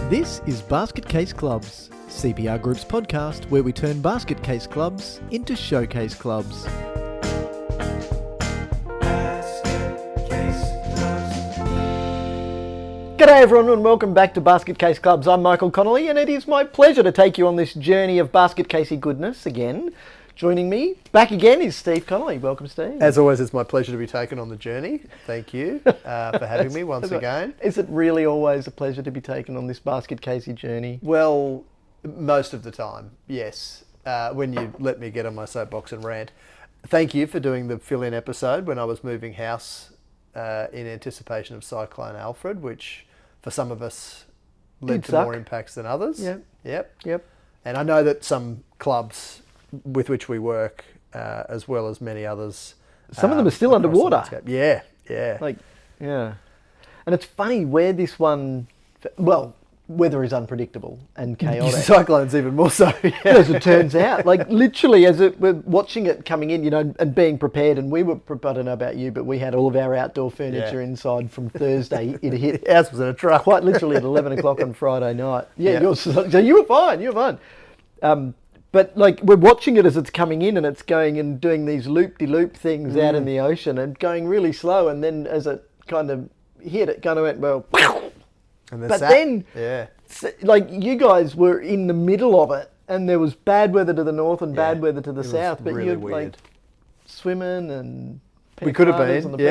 This is Basket Case Clubs, CPR Group's podcast where we turn basket case clubs into showcase clubs. G'day everyone and welcome back to Basket Case Clubs. I'm Michael Connolly and it is my pleasure to take you on this journey of basket casey goodness again. Joining me back again is Steve Connolly. Welcome, Steve. As always, it's my pleasure to be taken on the journey. Thank you for having me once again. Is it really always a pleasure to be taken on this basket casey journey? Well, most of the time, yes. When you let me get on my soapbox and rant. Thank you for doing the fill-in episode when I was moving house in anticipation of Cyclone Alfred, which for some of us led to more impacts than others. Yep. And I know that some clubs with which we work, as well as many others. Some of them are still underwater. Yeah. And it's funny where this one, well, weather is unpredictable and chaotic. Cyclones even more so. As it turns out, like literally we're watching it coming in, and being prepared, and we were, I don't know about you, but we had all of our outdoor furniture inside from Thursday. It hit. Ours was in a truck. Quite literally at 11 o'clock on Friday night. So you were fine. But like we're watching it as it's coming in and it's going and doing these loop-de-loop things out in the ocean and going really slow, and then as it kind of hit, it kind of went, well, and like you guys were in the middle of it and there was bad weather to the north and bad weather to the south, but really you're weird. like swimming and we could have been. On the beach.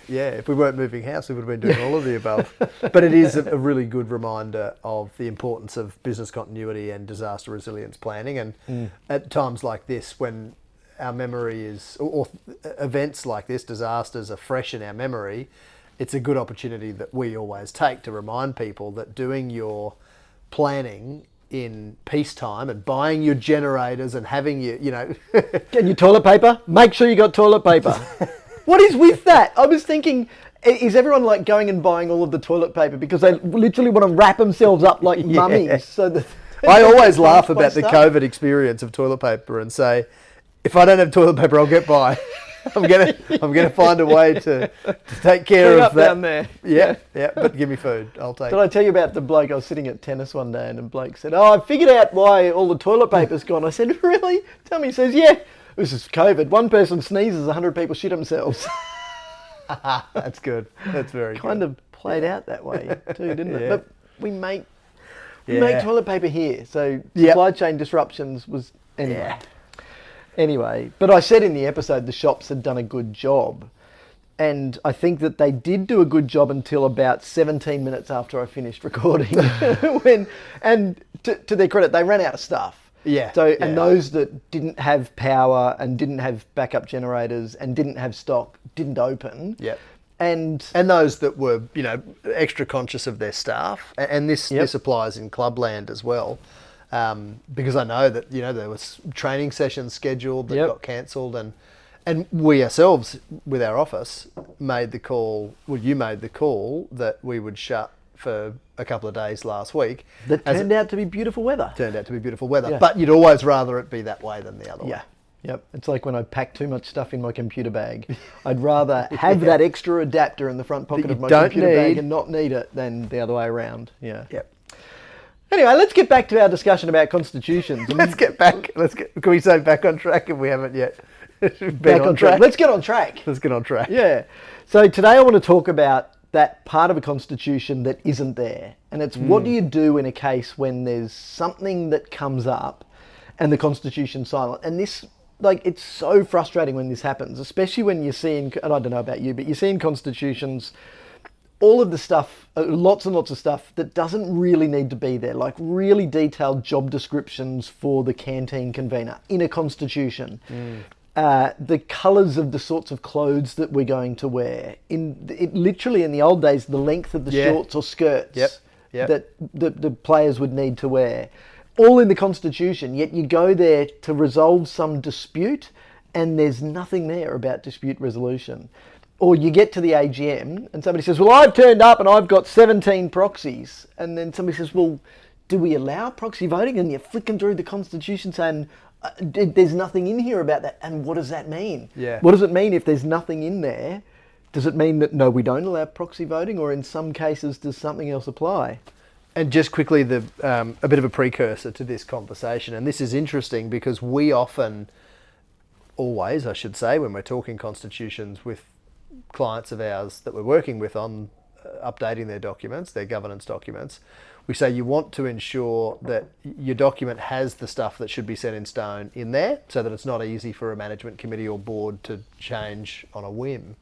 If we weren't moving house, we would have been doing all of the above. But it is a really good reminder of the importance of business continuity and disaster resilience planning. And at times like this, when our memory is, or events like this, disasters are fresh in our memory, it's a good opportunity that we always take to remind people that doing your planning in peacetime and buying your generators and having your, Getting your toilet paper? Make sure you got toilet paper. What is with that? I was thinking, is everyone like going and buying all of the toilet paper because they literally want to wrap themselves up like mummies? So that I always laugh about the COVID experience of toilet paper and say, if I don't have toilet paper, I'll get by. I'm gonna find a way to take care of that down there. Yeah. But give me food. I'll take. Did I tell you about the bloke? I was sitting at tennis one day and the bloke said, "Oh, I figured out why all the toilet paper's gone." I said, "Really? Tell me." He says, "Yeah, this is COVID. One person sneezes, 100 people shit themselves." That's good. That's very kind good. of played out that way too, didn't it? But we make toilet paper here, so supply chain disruptions was anyway. Anyway, but I said in the episode the shops had done a good job, and I think that they did do a good job until about 17 minutes after I finished recording. And to their credit, they ran out of stuff. And those that didn't have power and didn't have backup generators and didn't have stock didn't open. And those that were, extra conscious of their staff, and this applies in clubland as well. Because I know that there was training sessions scheduled that got cancelled, and we ourselves with our office made the call. Well, you made the call that we would shut for a couple of days last week. That turned out to be beautiful weather. But you'd always rather it be that way than the other way. Yep. It's like when I pack too much stuff in my computer bag. I'd rather have that extra adapter in the front pocket of my computer bag and not need it than the other way around. Anyway, let's get back to our discussion about constitutions. Can we say back on track if we haven't yet? Back on track. Let's get on track. Yeah. So today I want to talk about that part of a constitution that isn't there. And it's what do you do in a case when there's something that comes up and the constitution's silent? And this, it's so frustrating when this happens, especially when you're seeing, and I don't know about you, but you're seeing constitutions, all of the stuff, lots and lots of stuff that doesn't really need to be there, like really detailed job descriptions for the canteen convener in a constitution. The colours of the sorts of clothes that we're going to wear. Literally in the old days, the length of the shorts or skirts that the players would need to wear. All in the constitution, yet you go there to resolve some dispute and there's nothing there about dispute resolution. Or you get to the AGM and somebody says, well, I've turned up and I've got 17 proxies. And then somebody says, well, do we allow proxy voting? And you're flicking through the constitution saying, there's nothing in here about that. And what does that mean? What does it mean if there's nothing in there? Does it mean that, no, we don't allow proxy voting? Or in some cases, does something else apply? And just quickly, a bit of a precursor to this conversation, and this is interesting because we often, always I should say, when we're talking constitutions with clients of ours that we're working with on updating their documents, their governance documents, we say you want to ensure that your document has the stuff that should be set in stone in there so that it's not easy for a management committee or board to change on a whim.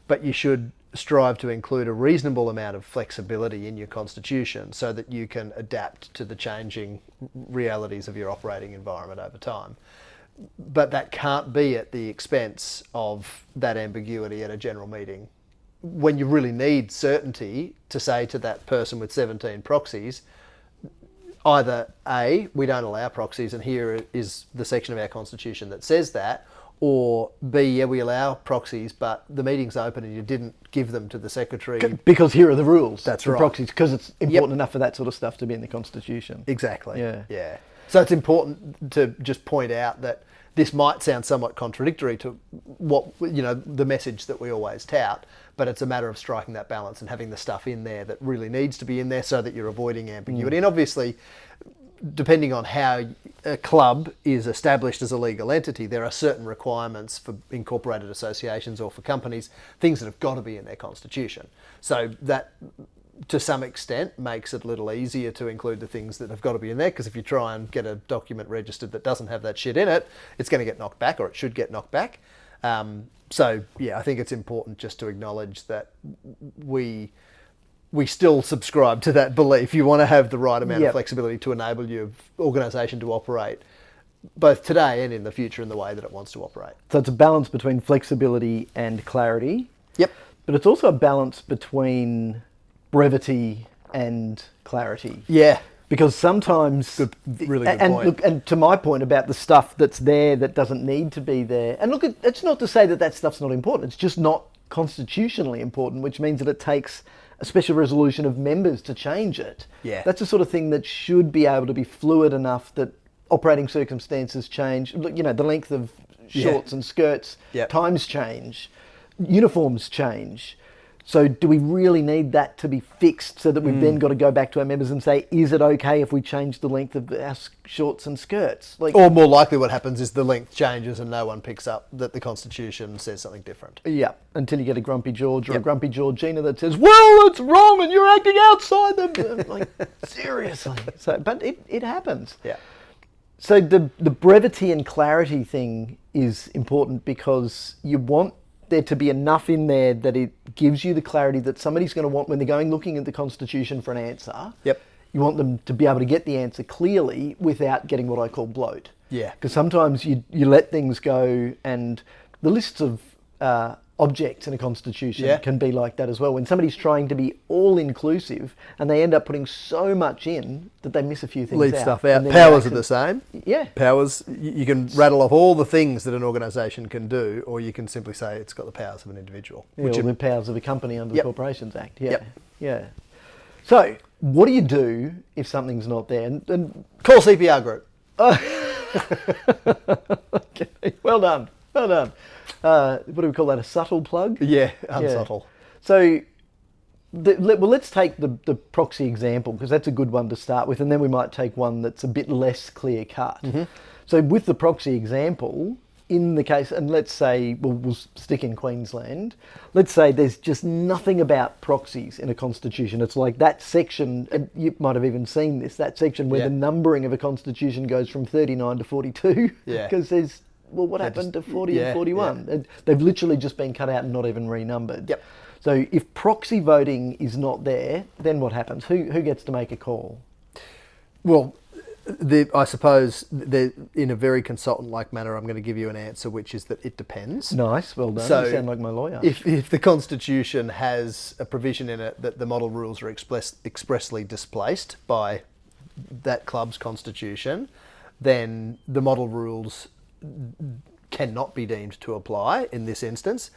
But you should strive to include a reasonable amount of flexibility in your constitution so that you can adapt to the changing realities of your operating environment over time. But that can't be at the expense of that ambiguity at a general meeting. When you really need certainty to say to that person with 17 proxies, either A, we don't allow proxies and here is the section of our constitution that says that, or B, yeah, we allow proxies, but the meeting's open and you didn't give them to the secretary. Because here are the rules. That's for right. Proxies, because it's important enough for that sort of stuff to be in the constitution. Exactly. Yeah. So it's important to just point out that this might sound somewhat contradictory to what, the message that we always tout, but it's a matter of striking that balance and having the stuff in there that really needs to be in there so that you're avoiding ambiguity. And obviously, depending on how a club is established as a legal entity, there are certain requirements for incorporated associations or for companies, things that have got to be in their constitution. So that, to some extent, makes it a little easier to include the things that have got to be in there, because if you try and get a document registered that doesn't have that shit in it, it's going to get knocked back, or it should get knocked back. So, I think it's important just to acknowledge that we still subscribe to that belief. You want to have the right amount of flexibility to enable your organisation to operate both today and in the future in the way that it wants to operate. So it's a balance between flexibility and clarity. Yep. But it's also a balance between brevity and clarity. Yeah. Because sometimes... Really good and point. Look, and to my point about the stuff that's there that doesn't need to be there, and look, it's not to say that that stuff's not important, it's just not constitutionally important, which means that it takes a special resolution of members to change it. Yeah. That's the sort of thing that should be able to be fluid enough that operating circumstances change. Look, the length of shorts and skirts, times change, uniforms change. So do we really need that to be fixed so that we've then got to go back to our members and say, is it okay if we change the length of our shorts and skirts? Or more likely what happens is the length changes and no one picks up that the Constitution says something different. Yeah, until you get a grumpy George or a grumpy Georgina that says, well, it's wrong and you're acting outside them. Like, seriously. But it happens. Yeah. So the brevity and clarity thing is important because you want there to be enough in there that it gives you the clarity that somebody's going to want when they're going looking at the Constitution for an answer. Yep. You want them to be able to get the answer clearly without getting what I call bloat. Yeah. Because sometimes you let things go, and the lists of objects in a constitution can be like that as well. When somebody's trying to be all-inclusive and they end up putting so much in that they miss a few things Leave out. stuff out. Powers are the same. Yeah. Powers, you can rattle off all the things that an organisation can do, or you can simply say it's got the powers of an individual. Yeah, or the powers of a company under the Corporations Act. Yeah. Yep. Yeah. So, what do you do if something's not there? And call CPR group. Okay. Well done. Well done. What do we call that? A subtle plug? Yeah, unsubtle. Yeah. So, let's take the proxy example, because that's a good one to start with, and then we might take one that's a bit less clear cut. Mm-hmm. So with the proxy example, in the case, and let's say, we'll stick in Queensland, let's say there's just nothing about proxies in a constitution. It's like that section, and you might have even seen this, that section where the numbering of a constitution goes from 39 to 42. Yeah. Because there's, what happened to 40 and 41? Yeah. They've literally just been cut out and not even renumbered. Yep. So if proxy voting is not there, then what happens? Who gets to make a call? Well, I suppose in a very consultant-like manner, I'm going to give you an answer, which is that it depends. Nice, well done. So you sound like my lawyer. If the Constitution has a provision in it that the model rules are expressly displaced by that club's constitution, then the model rules cannot be deemed to apply in this instance.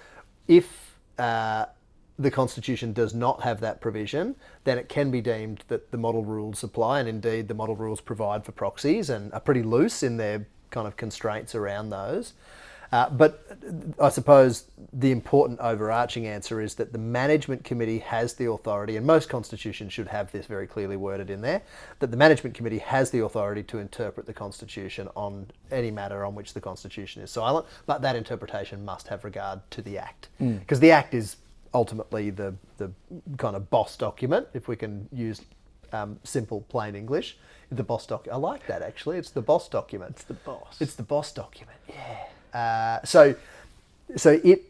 If the Constitution does not have that provision, then it can be deemed that the model rules apply, and indeed the model rules provide for proxies and are pretty loose in their kind of constraints around those. But I suppose the important overarching answer is that the management committee has the authority, and most constitutions should have this very clearly worded in there, that the management committee has the authority to interpret the constitution on any matter on which the constitution is silent, but that interpretation must have regard to the act. Because the act is ultimately the kind of boss document, if we can use simple plain English. The boss document. I like that, actually. It's the boss document. It's the boss. It's the boss document. Yeah. So it,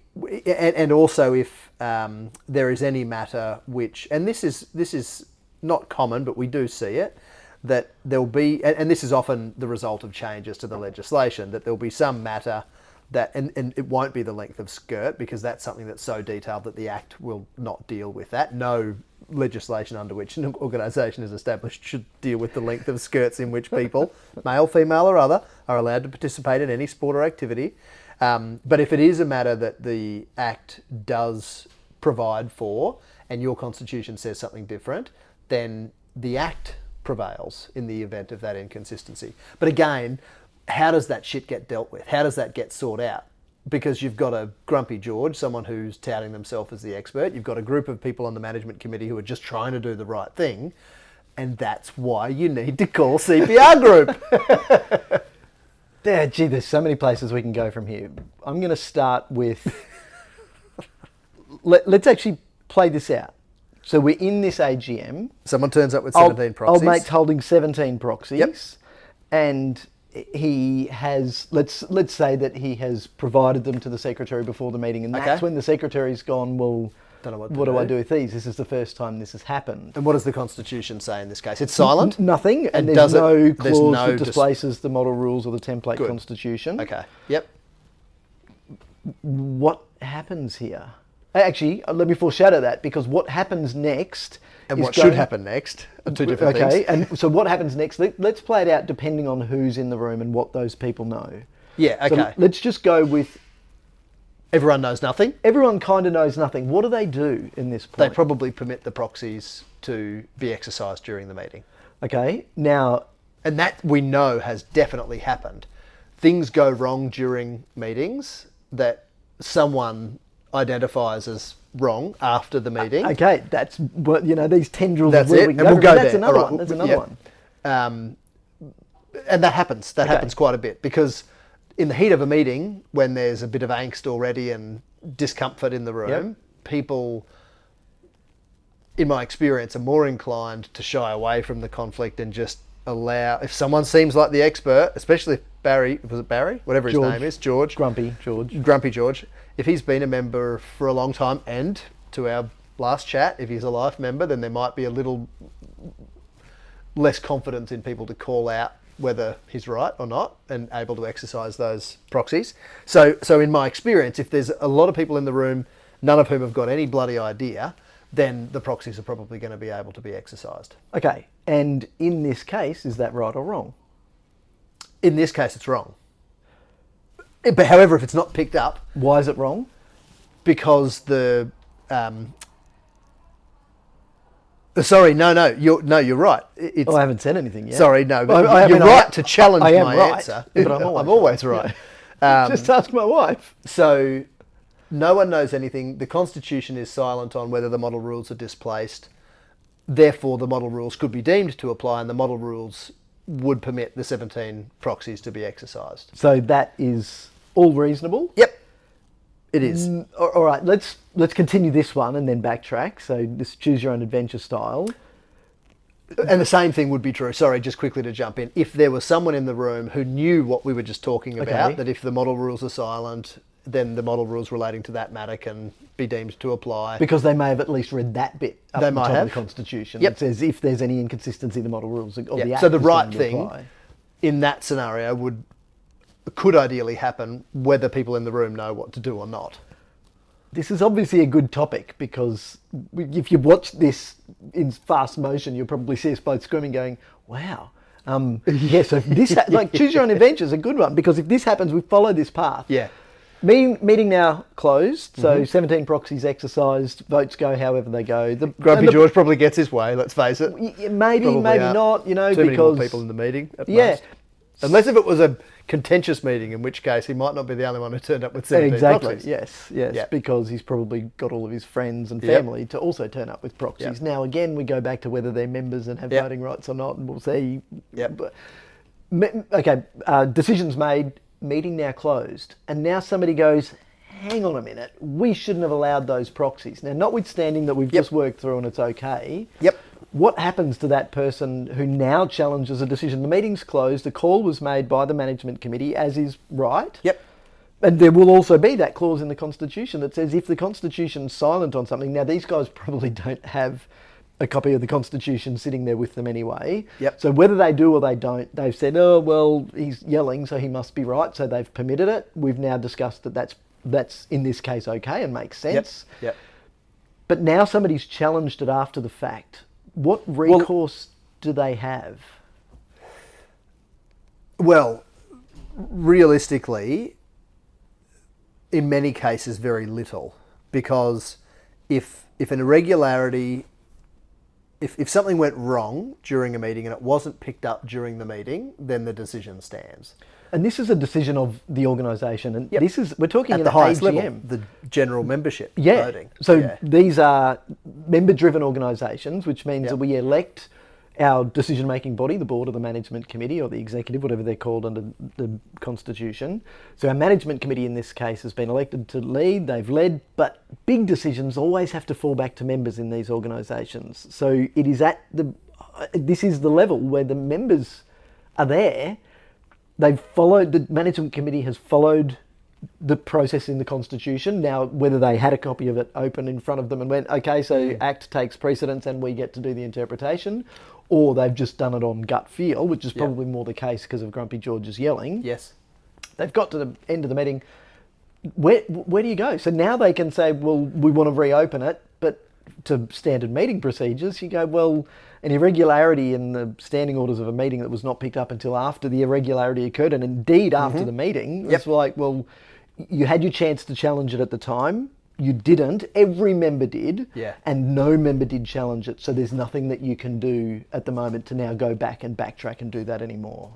and also if there is any matter which, and this is not common, but we do see it, that there'll be, and this is often the result of changes to the legislation, that there'll be some matter that, and it won't be the length of skirt, because that's something that's so detailed that the Act will not deal with that. No legislation under which an organisation is established should deal with the length of skirts in which people, male, female or other, are allowed to participate in any sport or activity. But if it is a matter that the Act does provide for, and your constitution says something different, then the Act prevails in the event of that inconsistency. But again, how does that shit get dealt with? How does that get sorted out? Because you've got a grumpy George, someone who's touting themselves as the expert. You've got a group of people on the management committee who are just trying to do the right thing. And that's why you need to call CPR group. Yeah, gee, there's so many places we can go from here. I'm going to start with... Let's actually play this out. So we're in this AGM. Someone turns up with 17 proxies. Old mate's holding 17 proxies. Yep. And he has, let's say that he has provided them to the secretary before the meeting, and that's when the secretary's gone, well, don't know what do I do with these? This is the first time this has happened. And what does the Constitution say in this case? It's silent? Nothing, and there's no clause that displaces the model rules or the template constitution. Okay, yep. What happens here? Actually, let me foreshadow that, because what happens next... And what should happen next are two different things. Okay, and so what happens next? Let's play it out depending on who's in the room and what those people know. Yeah, okay. So let's just go with... Everyone knows nothing? Everyone kind of knows nothing. What do they do in this point? They probably permit the proxies to be exercised during the meeting. Okay, now... And that we know has definitely happened. Things go wrong during meetings that someone identifies as wrong after the meeting. Okay, that's what, these tendrils that's of where it. We can and we'll go that's there. Another one. That's another one. And that happens. That happens quite a bit, because in the heat of a meeting, when there's a bit of angst already and discomfort in the room, people, in my experience, are more inclined to shy away from the conflict and just allow, if someone seems like the expert, especially if Barry, was it Barry? Whatever his name is, George. Grumpy George. If he's been a member for a long time, and to our last chat, if he's a life member, then there might be a little less confidence in people to call out whether he's right or not and able to exercise those proxies. So in my experience, if there's a lot of people in the room, none of whom have got any bloody idea, then the proxies are probably going to be able to be exercised. Okay, and in this case, is that right or wrong? In this case, it's wrong. But however, if it's not picked up... Why is it wrong? Because the... Sorry, no, you're right. I haven't said anything yet. Sorry, no, but you're right to challenge my answer. But I'm always right. Just ask my wife. So, no one knows anything. The Constitution is silent on whether the model rules are displaced. Therefore, the model rules could be deemed to apply, and the model rules would permit the 17 proxies to be exercised. So that is all reasonable? Yep, it is. All right, let's continue this one and then backtrack. So this choose your own adventure style. And the same thing would be true, sorry, just quickly to jump in. If there was someone in the room who knew what we were just talking about, that if the model rules are silent, then the model rules relating to that matter can be deemed to apply. Because they may have at least read that bit up they the might top have. of the Constitution. Yep. It says if there's any inconsistency in the model rules or the Act. So the right is going to thing apply. in that scenario could ideally happen whether people in the room know what to do or not. This is obviously a good topic, because if you watch this in fast motion, you'll probably see us both screaming going, wow. So if this, choose your own adventure is a good one, because if this happens, we follow this path. Yeah. Meeting now closed, so 17 proxies exercised, votes go however they go. Grumpy George probably gets his way, let's face it. Maybe Probably not, too many more people in the meeting at most. Unless if it was a contentious meeting, in which case he might not be the only one who turned up with 17 proxies. Yes, because he's probably got all of his friends and family to also turn up with proxies. Now, again, we go back to whether they're members and have voting rights or not, and we'll see. Okay, decisions made, meeting now closed, and now somebody goes, hang on a minute, we shouldn't have allowed those proxies. Now, notwithstanding that we've just worked through and it's okay, what happens to that person who now challenges a decision? The meeting's closed, a call was made by the management committee, as is right. And there will also be that clause in the Constitution that says if the Constitution's silent on something, now these guys probably don't have a copy of the Constitution sitting there with them anyway. So whether they do or they don't, they've said, oh, well, he's yelling, so he must be right, so they've permitted it. We've now discussed that that's in this case okay and makes sense. But now somebody's challenged it after the fact. What recourse do they have? Well, realistically, in many cases, very little, because if an irregularity, if something went wrong during a meeting and it wasn't picked up during the meeting, then the decision stands. And this is a decision of the organisation, and this is, we're talking at in the highest AGM. Level, the general membership voting. So these are member-driven organisations, which means that we elect our decision-making body, the board or the management committee or the executive, whatever they're called under the Constitution. So our management committee in this case has been elected to lead, they've led, but big decisions always have to fall back to members in these organisations. So it is this is the level where the members are there. They've followed, the management committee has followed the process in the Constitution. Now, whether they had a copy of it open in front of them and went, okay, so Act takes precedence and we get to do the interpretation, or they've just done it on gut feel, which is probably more the case because of Grumpy George's yelling. They've got to the end of the meeting. Where do you go? So now they can say, well, we want to reopen it, but to standard meeting procedures, you go, well, an irregularity in the standing orders of a meeting that was not picked up until after the irregularity occurred, and indeed after the meeting, it's like, well, you had your chance to challenge it at the time, you didn't, every member did, and no member did challenge it, so there's nothing that you can do at the moment to now go back and backtrack and do that anymore.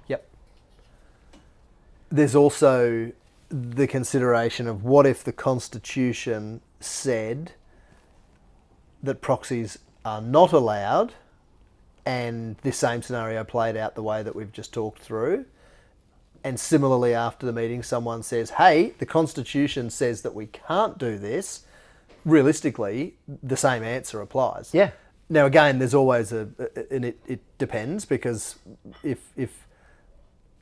There's also the consideration of what if the Constitution said that proxies are not allowed, and this same scenario played out the way that we've just talked through, and similarly after the meeting someone says, hey, the Constitution says that we can't do this, realistically the same answer applies. Now again, there's always and it depends, because if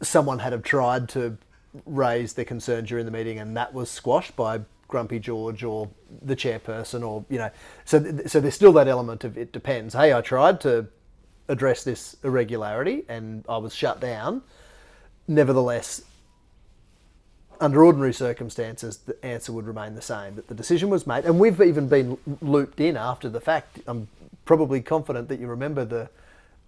someone had have tried to raise their concern during the meeting and that was squashed by Grumpy George or the chairperson, or so there's still that element of it depends. Hey, I tried to address this irregularity and I was shut down. Nevertheless, under ordinary circumstances, the answer would remain the same, that the decision was made, and we've even been looped in after the fact. I'm probably confident that you remember the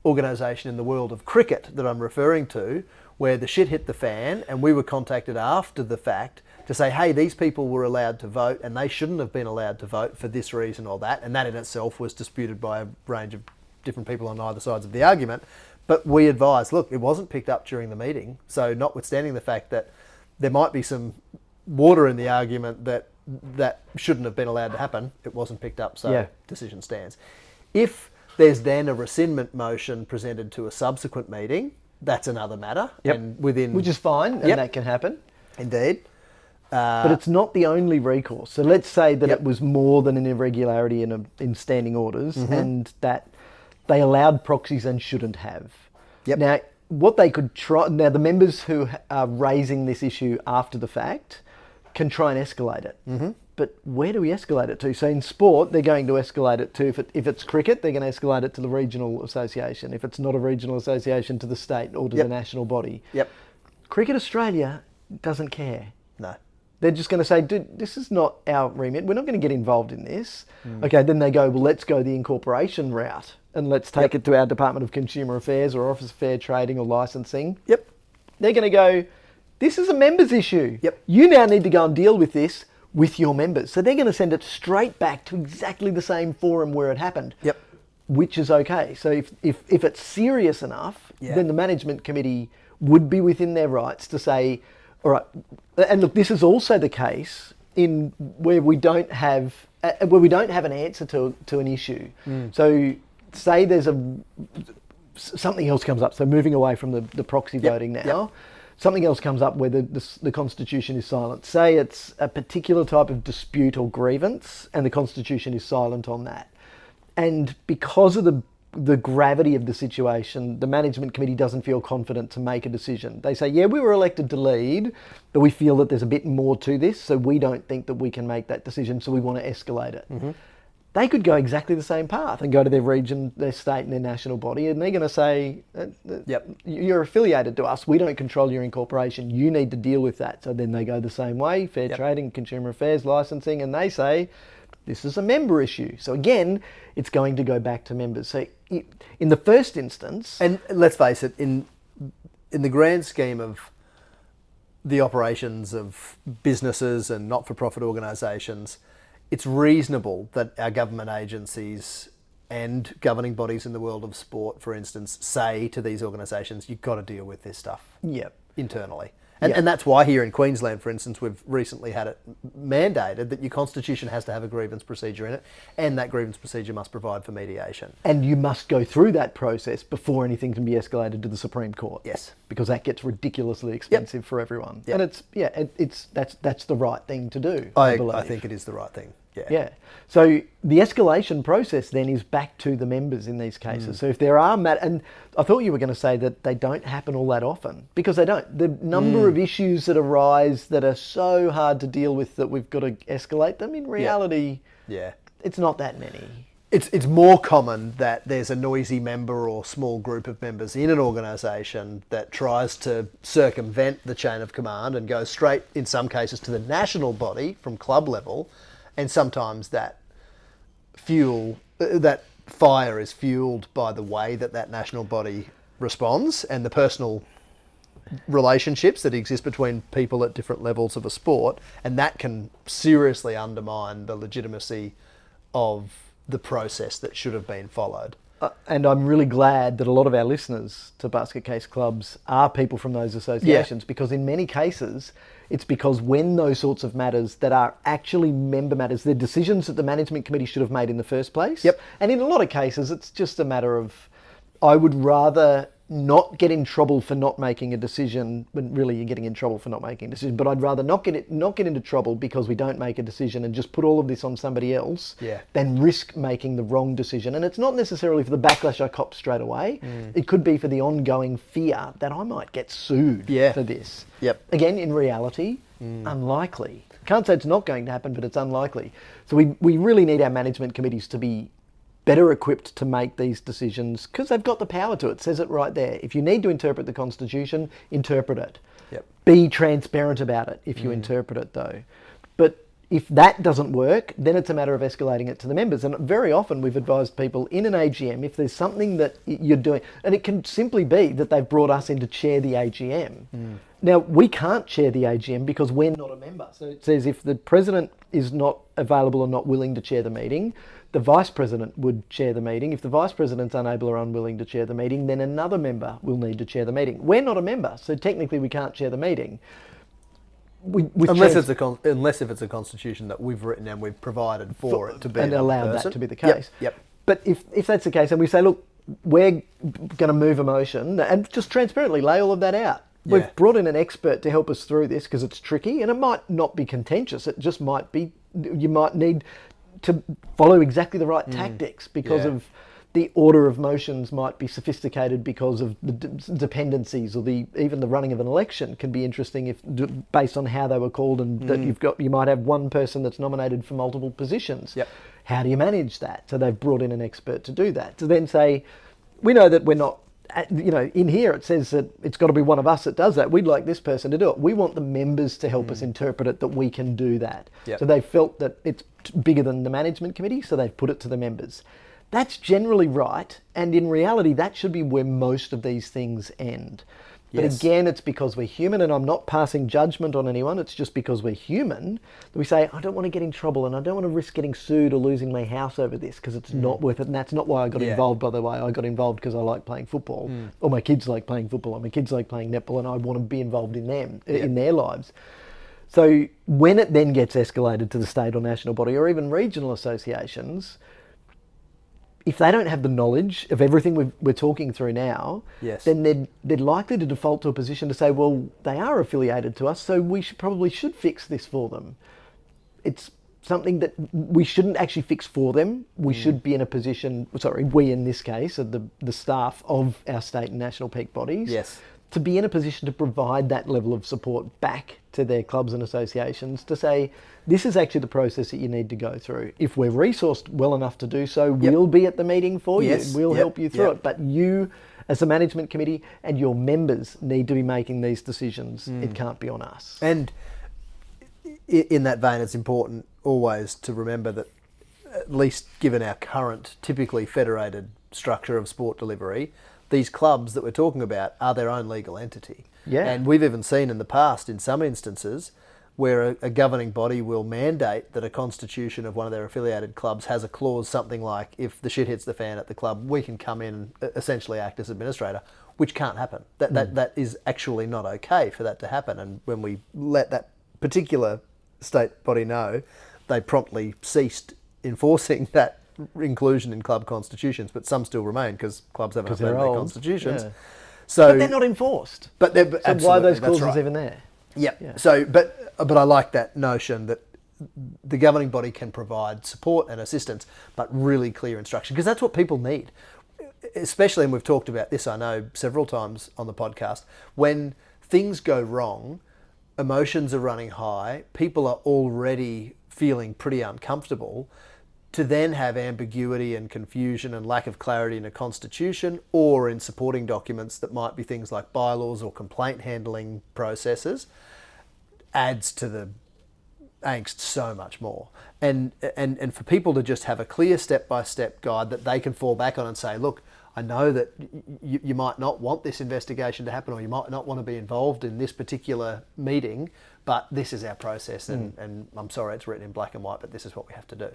organisation in the world of cricket that I'm referring to, where the shit hit the fan and we were contacted after the fact to say, hey, these people were allowed to vote and they shouldn't have been allowed to vote for this reason or that, and that in itself was disputed by a range of different people on either sides of the argument. But we advised, look, it wasn't picked up during the meeting, so notwithstanding the fact that there might be some water in the argument that shouldn't have been allowed to happen, it wasn't picked up, so decision stands. If there's then a rescindment motion presented to a subsequent meeting, that's another matter. And which is fine, and that can happen. Indeed. But it's not the only recourse. So let's say that it was more than an irregularity in standing orders, and that they allowed proxies and shouldn't have. Now, what they could try... Now, the members who are raising this issue after the fact can try and escalate it. But where do we escalate it to? So in sport, they're going to escalate it to... If it's cricket, they're going to escalate it to the regional association. If it's not a regional association, to the state or to the national body. Cricket Australia doesn't care. No. They're just going to say, dude, this is not our remit. We're not going to get involved in this. Okay, then they go, well, let's go the incorporation route and let's take it to our Department of Consumer Affairs or Office of Fair Trading or Licensing. They're going to go, this is a members issue. You now need to go and deal with this with your members. So they're going to send it straight back to exactly the same forum where it happened, which is okay. So if it's serious enough, then the management committee would be within their rights to say, all right, and look, this is also the case in where we don't have an answer to an issue. So say there's something else comes up. So moving away from the proxy voting now, something else comes up where the Constitution is silent. Say it's a particular type of dispute or grievance, and the Constitution is silent on that. And because of the gravity of the situation, the management committee doesn't feel confident to make a decision. They say, yeah, we were elected to lead, but we feel that there's a bit more to this, so we don't think that we can make that decision, so we want to escalate it. They could go exactly the same path and go to their region, their state and their national body, and they're going to say, you're affiliated to us, we don't control your incorporation, you need to deal with that. So then they go the same way, fair trading, consumer affairs, licensing, and they say, this is a member issue. So again, it's going to go back to members. So in the first instance... And let's face it, in the grand scheme of the operations of businesses and not-for-profit organisations, it's reasonable that our government agencies and governing bodies in the world of sport, for instance, say to these organisations, you've got to deal with this stuff internally. And that's why here in Queensland, for instance, we've recently had it mandated that your constitution has to have a grievance procedure in it, and that grievance procedure must provide for mediation. And you must go through that process before anything can be escalated to the Supreme Court. Yes. Because that gets ridiculously expensive for everyone. And that's the right thing to do, I believe. I think it is the right thing. Yeah. So the escalation process then is back to the members in these cases. So if there are and I thought you were going to say that they don't happen all that often, because they don't. The number of issues that arise that are so hard to deal with that we've got to escalate them, in reality, it's not that many. It's more common that there's a noisy member or small group of members in an organisation that tries to circumvent the chain of command and go straight, in some cases, to the national body from club level. And sometimes that fire is fueled by the way that national body responds and the personal relationships that exist between people at different levels of a sport, and that can seriously undermine the legitimacy of the process that should have been followed. And I'm really glad that a lot of our listeners to basket case clubs are people from those associations, because in many cases, it's because when those sorts of matters that are actually member matters, they're decisions that the management committee should have made in the first place. And in a lot of cases, it's just a matter of, I would rather not get in trouble for not making a decision, when really you're getting in trouble for not making a decision, but I'd rather not get into trouble because we don't make a decision and just put all of this on somebody else than risk making the wrong decision. And it's not necessarily for the backlash I cop straight away. It could be for the ongoing fear that I might get sued for this. Again, in reality, unlikely. Can't say it's not going to happen, but it's unlikely. So we really need our management committees to be better equipped to make these decisions, because they've got the power to it. It says it right there. If you need to interpret the Constitution, interpret it. Be transparent about it if you interpret it, though. But if that doesn't work, then it's a matter of escalating it to the members. And very often we've advised people in an AGM, if there's something that you're doing, and it can simply be that they've brought us in to chair the AGM. Now, we can't chair the AGM because we're not a member. So it says if the president is not available or not willing to chair the meeting, the vice president would chair the meeting. If the vice president's unable or unwilling to chair the meeting, then another member will need to chair the meeting. We're not a member, so technically we can't chair the meeting. Unless if it's a constitution that we've written and we've provided for it to be and allowed that to be the case. But if that's the case, and we say, look, we're going to move a motion, and just transparently lay all of that out. We've brought in an expert to help us through this because it's tricky, and it might not be contentious. It just might be, you might need to follow exactly the right tactics because of the order of motions might be sophisticated because of the dependencies, or even the running of an election can be interesting based on how they were called, and that you might have one person that's nominated for multiple positions. How do you manage that? So they've brought in an expert to do that. To then say, we know that we're not, in here it says that it's got to be one of us that does that. We'd like this person to do it. We want the members to help us interpret it, that we can do that. So they felt that it's bigger than the management committee, so they've put it to the members. That's generally right, and in reality that should be where most of these things end. But Yes. again, it's because we're human, and I'm not passing judgment on anyone. It's just because we're human that we say, I don't want to get in trouble and I don't want to risk getting sued or losing my house over this because it's not worth it. And that's not why I got involved, by the way. I got involved because I like playing football, or my kids like playing football, or my kids like playing netball, and I want to be involved in them, in their lives. So when it then gets escalated to the state or national body or even regional associations, if they don't have the knowledge of everything we're talking through now, then they're likely to default to a position to say, well, they are affiliated to us, so we probably should fix this for them. It's something that we shouldn't actually fix for them. We should be in a position, we in this case, are the staff of our state and national peak bodies, to be in a position to provide that level of support back to their clubs and associations to say, this is actually the process that you need to go through. If we're resourced well enough to do so, we'll be at the meeting for you. We'll help you through it. But you, as a management committee, and your members need to be making these decisions. It can't be on us. And in that vein, it's important always to remember that, at least given our current typically federated structure of sport delivery, these clubs that we're talking about are their own legal entity. And we've even seen in the past, in some instances, where a governing body will mandate that a constitution of one of their affiliated clubs has a clause something like, if the shit hits the fan at the club, we can come in and essentially act as administrator, which can't happen. That is actually not okay for that to happen. And when we let that particular state body know, they promptly ceased enforcing that inclusion in club constitutions, but some still remain because clubs haven't updated their constitutions. So, but they're not enforced. So why are those clauses even there? So, but I like that notion that the governing body can provide support and assistance, but really clear instruction, because that's what people need. Especially, and we've talked about this, I know, several times on the podcast, when things go wrong, emotions are running high, people are already feeling pretty uncomfortable. To then have ambiguity and confusion and lack of clarity in a constitution or in supporting documents that might be things like bylaws or complaint handling processes adds to the angst so much more. And for people to just have a clear step-by-step guide that they can fall back on and say, look, I know that you might not want this investigation to happen, or you might not want to be involved in this particular meeting, but this is our process, and I'm sorry it's written in black and white, but this is what we have to do.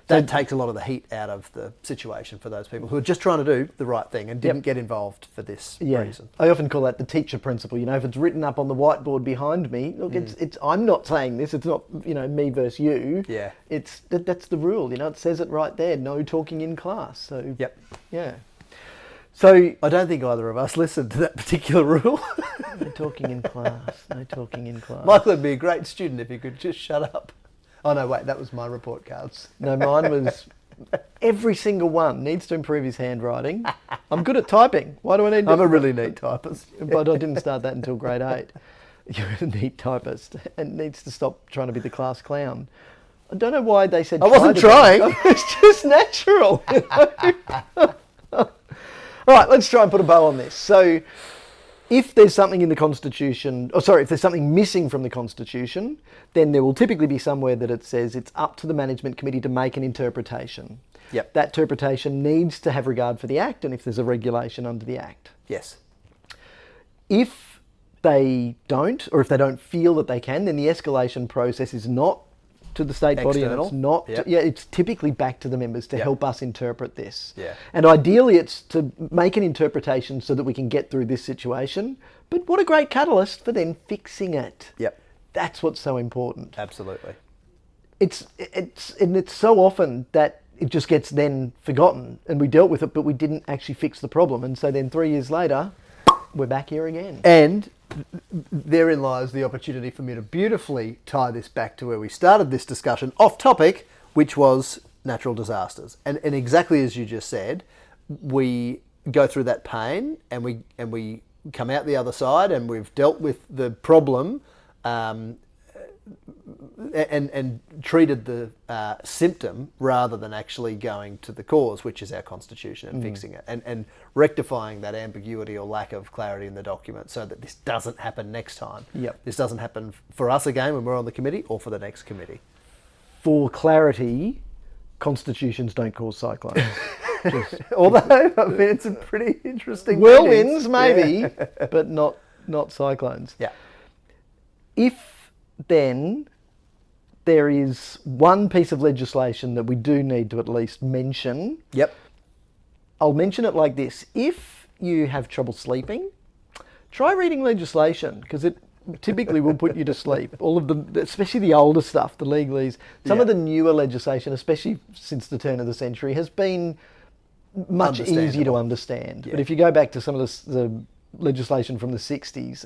That takes a lot of the heat out of the situation for those people who are just trying to do the right thing and didn't get involved for this reason. I often call that the teacher principle. You know, if it's written up on the whiteboard behind me, look, it's I'm not saying this. It's not, me versus you. It's that's the rule. It says it right there. No talking in class. So So I don't think either of us listened to that particular rule. No talking in class. No talking in class. Michael would be a great student if he could just shut up. Oh, no, wait, that was my report cards. No, mine was every single one needs to improve his handwriting. I'm good at typing. Why do I need to... I'm a really neat typist. But I didn't start that until grade 8. You're a neat typist and needs to stop trying to be the class clown. I don't know why they said... I wasn't trying. It's just natural. All right, let's try and put a bow on this. So... if there's something in the Constitution, if there's something missing from the Constitution, then there will typically be somewhere that it says it's up to the management committee to make an interpretation. That interpretation needs to have regard for the Act, and if there's a regulation under the Act. If they don't, or if they don't feel that they can, then the escalation process is not to the state body, and it's not it's typically back to the members to help us interpret this. And ideally it's to make an interpretation so that we can get through this situation, but what a great catalyst for then fixing it. That's what's so important. Absolutely. It's so often that it just gets then forgotten, and we dealt with it but we didn't actually fix the problem, and so then 3 years later we're back here again. And therein lies the opportunity for me to beautifully tie this back to where we started this discussion off topic, which was natural disasters. And exactly as you just said, we go through that pain and we come out the other side and we've dealt with the problem and treated the symptom rather than actually going to the cause, which is our constitution, and fixing it and rectifying that ambiguity or lack of clarity in the document so that this doesn't happen next time. This doesn't happen for us again when we're on the committee or for the next committee. For clarity, constitutions don't cause cyclones. Although, I mean, it's a pretty interesting... Whirlwinds, maybe, but not cyclones. Yeah. If then there is one piece of legislation that we do need to at least mention, Yep. I'll mention it like this. If you have trouble sleeping, try reading legislation, because it typically will put you to sleep. All of the, especially the older stuff, the legalese. Some of the newer legislation, especially since the turn of the century, has been much easier to understand. Yeah. But if you go back to some of the legislation from the 60s,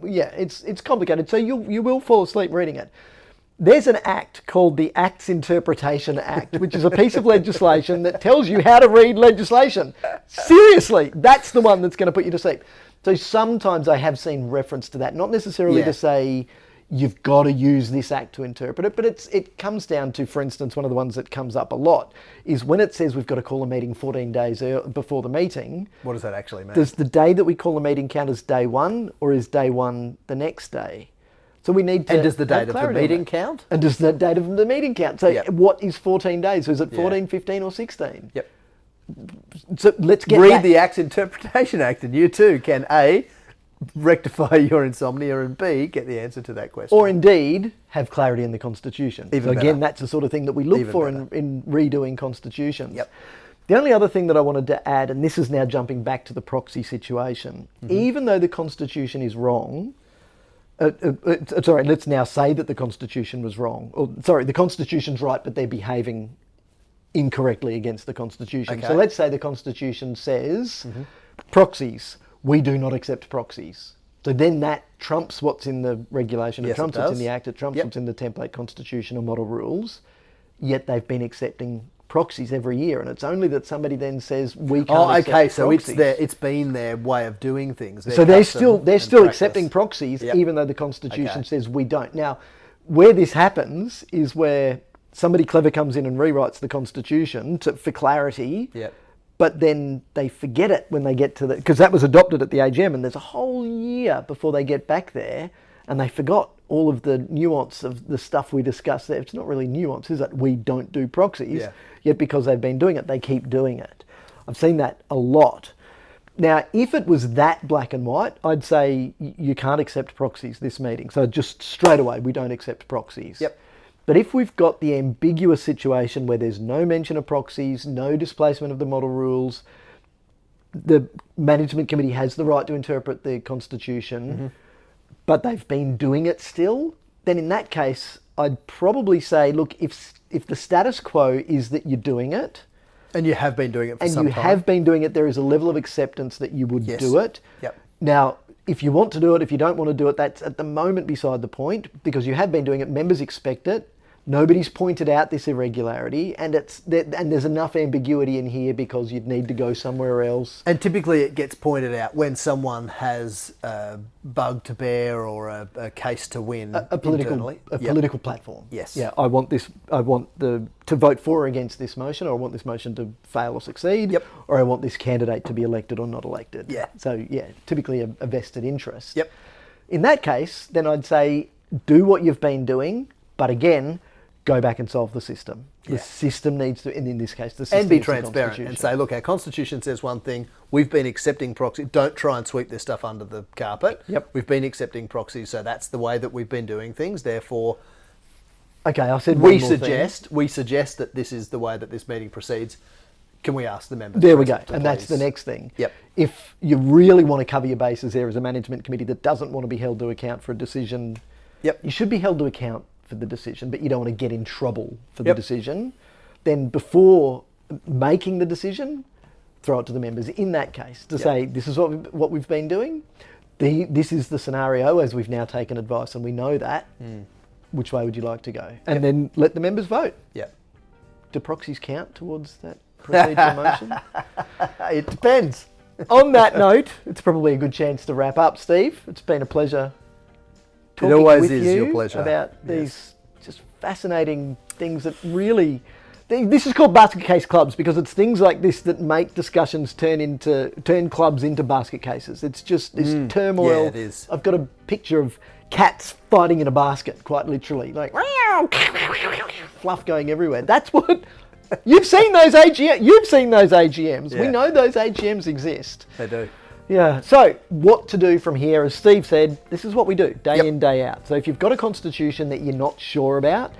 it's complicated. So you will fall asleep reading it. There's an act called the Acts Interpretation Act, which is a piece of legislation that tells you how to read legislation. Seriously, that's the one that's going to put you to sleep. So sometimes I have seen reference to that, not necessarily to say you've got to use this act to interpret it, but it comes down to, for instance, one of the ones that comes up a lot is when it says we've got to call a meeting 14 days before the meeting. What does that actually mean? Does the day that we call a meeting count as day one, or is day one the next day? So we need to... And does the date of the meeting count? And does the date of the meeting count? So what is 14 days? Is it 14, 15 or 16? Yep. So let's get Read the Acts Interpretation Act and you too can A, rectify your insomnia, and B, get the answer to that question. Or indeed, have clarity in the Constitution. Even so again, better. that's the sort of thing that we look Even for better. in redoing constitutions. Yep. The only other thing that I wanted to add, and this is now jumping back to the proxy situation, even though the Constitution is wrong, sorry, let's now say that the Constitution was wrong. Or, sorry, the Constitution's right, but they're behaving incorrectly against the Constitution. Okay. So let's say the Constitution says proxies, we do not accept proxies. So then that trumps what's in the regulation, Yes, it trumps it what's in does. the Act, it trumps Yep. what's in the template constitution or model rules, yet they've been accepting proxies every year, and it's only that somebody then says we can't accept proxies. so it's been their way of doing things. So they're still accepting proxies, Yep. even though the Constitution says we don't. Now, where this happens is where somebody clever comes in and rewrites the Constitution for clarity, Yep. but then they forget it when they get to the... Because that was adopted at the AGM, and there's a whole year before they get back there, and they forgot all of the nuance of the stuff we discussed there. It's not really nuance, is it? We don't do proxies, yet because they've been doing it, they keep doing it. I've seen that a lot. Now, if it was that black and white, I'd say you can't accept proxies this meeting. So just straight away, we don't accept proxies. Yep. But if we've got the ambiguous situation where there's no mention of proxies, no displacement of the model rules, the management committee has the right to interpret the Constitution, but they've been doing it still, then in that case, I'd probably say, look, if the status quo is that you're doing it, and you have been doing it for some time. and you have been doing it, there is a level of acceptance that you would do it. Yep. Now, if you want to do it, if you don't want to do it, that's at the moment beside the point, because you have been doing it, members expect it. Nobody's pointed out this irregularity, and there's enough ambiguity in here because you'd need to go somewhere else. And typically it gets pointed out when someone has a bug to bear or a case to win A political platform. Yes. Yeah, I want to vote for or against this motion, or I want this motion to fail or succeed, Yep. or I want this candidate to be elected or not elected. Yeah. So yeah, typically a vested interest. Yep. In that case, then I'd say do what you've been doing, but again, go back and solve the system. The system needs to, and in this case, the system And be is the transparent and Constitution. say, look, our Constitution says one thing, we've been accepting proxies. Don't try and sweep this stuff under the carpet. Yep. We've been accepting proxies, so that's the way that we've been doing things. Therefore, Okay, I said we one more thing. suggest that this is the way that this meeting proceeds. Can we ask the members? There we go. present to And that's the please? next thing. Yep. If you really want to cover your bases there as a management committee that doesn't want to be held to account for a decision, Yep. you should be held to account for the decision, but you don't want to get in trouble for the Yep. decision. Then before making the decision, throw it to the members in that case to say, this is what we've been doing. This is the scenario as we've now taken advice and we know that. Which way would you like to go? And then let the members vote. Yeah. Do proxies count towards that procedural motion? It depends. On that note, it's probably a good chance to wrap up, Steve. It's been a pleasure talking always with is you your pleasure. about Yes. these just fascinating things that really... This is called basket case clubs because it's things like this that make discussions turn clubs into basket cases. It's just this turmoil. Yeah, it is. I've got a picture of cats fighting in a basket, quite literally, like fluff going everywhere. That's what You've seen those AGMs. Yeah. We know those AGMs exist. They do. Yeah. So what to do from here? As Steve said, this is what we do day in, day out. So if you've got a constitution that you're not sure about,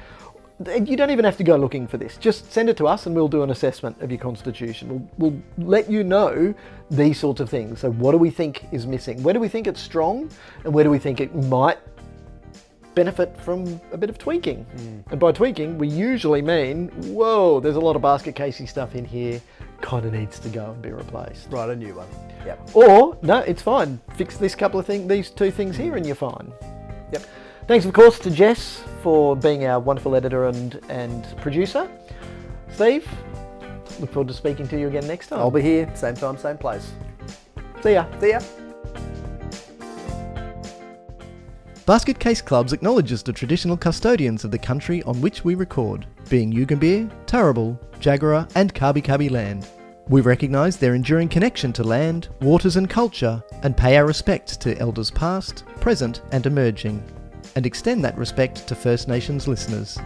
you don't even have to go looking for this. Just send it to us and we'll do an assessment of your constitution. We'll let you know these sorts of things. So what do we think is missing? Where do we think it's strong? And where do we think it might benefit from a bit of tweaking? And by tweaking, we usually mean, whoa, there's a lot of basket casey stuff in here, kind of needs to go and be replaced. Write a new one. Yep. Or, no, it's fine. Fix this couple of things, these two things here and you're fine. Yep. Thanks, of course, to Jess for being our wonderful editor and producer. Steve, look forward to speaking to you again next time. I'll be here, same time, same place. See ya. See ya. Basket Case Clubs acknowledges the traditional custodians of the country on which we record, being Yugambeh, Turrbal, Jagera and Kabi Kabi land. We recognise their enduring connection to land, waters and culture, and pay our respects to elders past, present and emerging, and extend that respect to First Nations listeners.